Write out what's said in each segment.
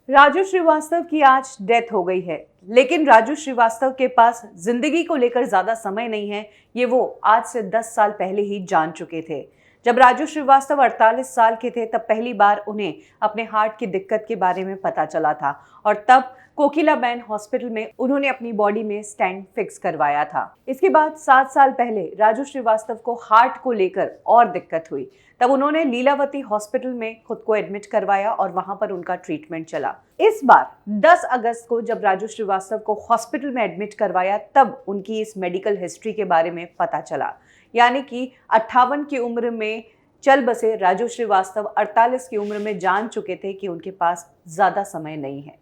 राजू श्रीवास्तव की आज डेथ हो गई है, लेकिन राजू श्रीवास्तव के पास जिंदगी को लेकर ज्यादा समय नहीं है। ये वो आज से 10 साल पहले ही जान चुके थे। जब राजू श्रीवास्तव 48 साल के थे, तब पहली बार उन्हें अपने हार्ट की दिक्कत के बारे में पता चला था और तब कोकिलाबेन हॉस्पिटल में उन्होंने अपनी बॉडी में स्टेंट फिक्स करवाया था। इसके बाद 7 साल पहले राजू श्रीवास्तव को हार्ट को लेकर और दिक्कत हुई। तब उन्होंने लीलावती हॉस्पिटल में खुद को एडमिट करवाया और वहां पर उनका ट्रीटमेंट चला। इस बार 10 अगस्त को जब राजू श्रीवास्तव को हॉस्पिटल में एडमिट करवाया, तब उनकी इस मेडिकल हिस्ट्री के बारे में पता चला। यानी कि 58 की उम्र में चल बसे राजू श्रीवास्तव 48 की उम्र में जान चुके थे कि उनके पास ज्यादा समय नहीं है।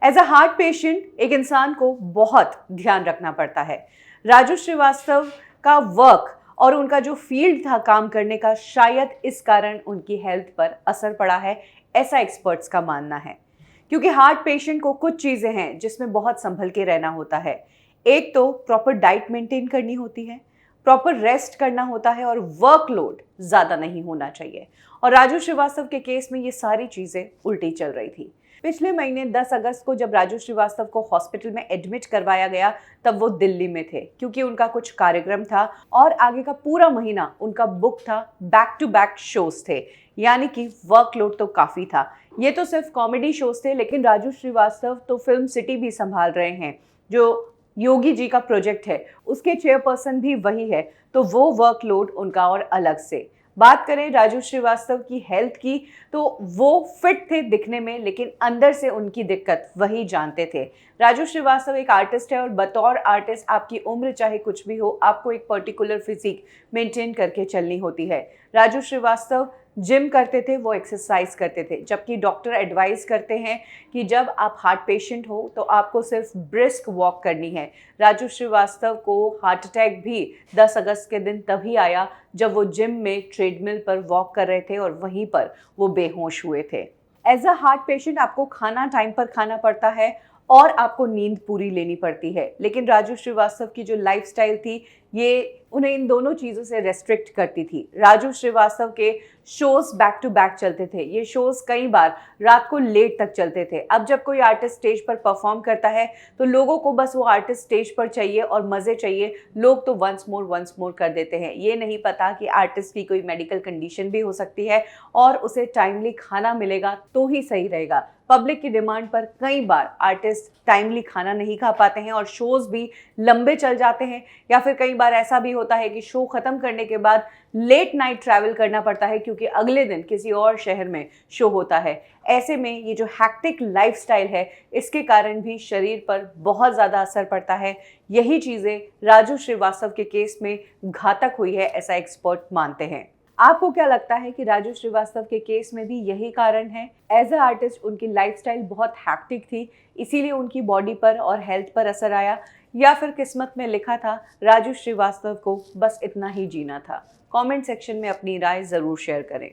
एज अ हार्ट पेशेंट एक इंसान को बहुत ध्यान रखना पड़ता है। राजू श्रीवास्तव का वर्क और उनका जो फील्ड था काम करने का, शायद इस कारण उनकी हेल्थ पर असर पड़ा है, ऐसा एक्सपर्ट्स का मानना है। क्योंकि हार्ट पेशेंट को कुछ चीज़ें हैं जिसमें बहुत संभल के रहना होता है। एक तो प्रॉपर डाइट मेंटेन करनी होती है, प्रॉपर रेस्ट करना होता है और वर्कलोड ज़्यादा नहीं होना चाहिए। और राजू श्रीवास्तव के केस में ये सारी चीज़ें उल्टी चल रही थी। पिछले महीने 10 अगस्त को जब राजू श्रीवास्तव को हॉस्पिटल में एडमिट करवाया गया, तब वो दिल्ली में थे क्योंकि उनका कुछ कार्यक्रम था और आगे का पूरा महीना उनका बुक था। बैक टू बैक शोज थे, यानी कि वर्कलोड तो काफ़ी था। ये तो सिर्फ कॉमेडी शोज थे, लेकिन राजू श्रीवास्तव तो फिल्म सिटी भी संभाल रहे हैं, जो योगी जी का प्रोजेक्ट है, उसके चेयरपर्सन भी वही है। तो वो वर्कलोड उनका और अलग से। बात करें राजू श्रीवास्तव की हेल्थ की, तो वो फिट थे दिखने में, लेकिन अंदर से उनकी दिक्कत वही जानते थे। राजू श्रीवास्तव एक आर्टिस्ट है और बतौर आर्टिस्ट आपकी उम्र चाहे कुछ भी हो, आपको एक पर्टिकुलर फिजिक मेंटेन करके चलनी होती है। राजू श्रीवास्तव जिम करते थे, वो एक्सरसाइज करते थे, जबकि डॉक्टर एडवाइस करते हैं कि जब आप हार्ट पेशेंट हो तो आपको सिर्फ ब्रिस्क वॉक करनी है। राजू श्रीवास्तव को हार्ट अटैक भी 10 अगस्त के दिन तभी आया जब वो जिम में ट्रेडमिल पर वॉक कर रहे थे और वहीं पर वो बेहोश हुए थे। एज अ हार्ट पेशेंट आपको खाना टाइम पर खाना पड़ता है और आपको नींद पूरी लेनी पड़ती है, लेकिन राजू श्रीवास्तव की जो लाइफस्टाइल थी, ये उन्हें इन दोनों चीज़ों से रेस्ट्रिक्ट करती थी। राजू श्रीवास्तव के शोज बैक टू बैक चलते थे। ये शोज कई बार रात को लेट तक चलते थे। अब जब कोई आर्टिस्ट स्टेज पर परफॉर्म करता है तो लोगों को बस वो आर्टिस्ट स्टेज पर चाहिए और मज़े चाहिए। लोग तो वंस मोर कर देते हैं। ये नहीं पता कि आर्टिस्ट की कोई मेडिकल कंडीशन भी हो सकती है और उसे टाइमली खाना मिलेगा तो ही सही रहेगा। पब्लिक की डिमांड पर कई बार आर्टिस्ट टाइमली खाना नहीं खा पाते हैं और शोज भी लंबे चल जाते हैं, या फिर कई बार ऐसा भी होता है कि शो खत्म करने के बाद लेट नाइट ट्रैवल करना पड़ता है क्योंकि अगले दिन किसी और शहर में शो होता है। ऐसे में ये जो हैक्टिक लाइफस्टाइल है, इसके कारण भी शरीर पर बहुत ज़्यादा असर पड़ता है। यही चीज़ें राजू श्रीवास्तव के केस में घातक हुई है, ऐसा एक्सपर्ट मानते हैं। आपको क्या लगता है कि राजू श्रीवास्तव के केस में भी यही कारण है? एज अ आर्टिस्ट उनकी लाइफस्टाइल बहुत हैक्टिक थी, इसीलिए उनकी बॉडी पर और हेल्थ पर असर आया, या फिर किस्मत में लिखा था राजू श्रीवास्तव को बस इतना ही जीना था? कमेंट सेक्शन में अपनी राय ज़रूर शेयर करें।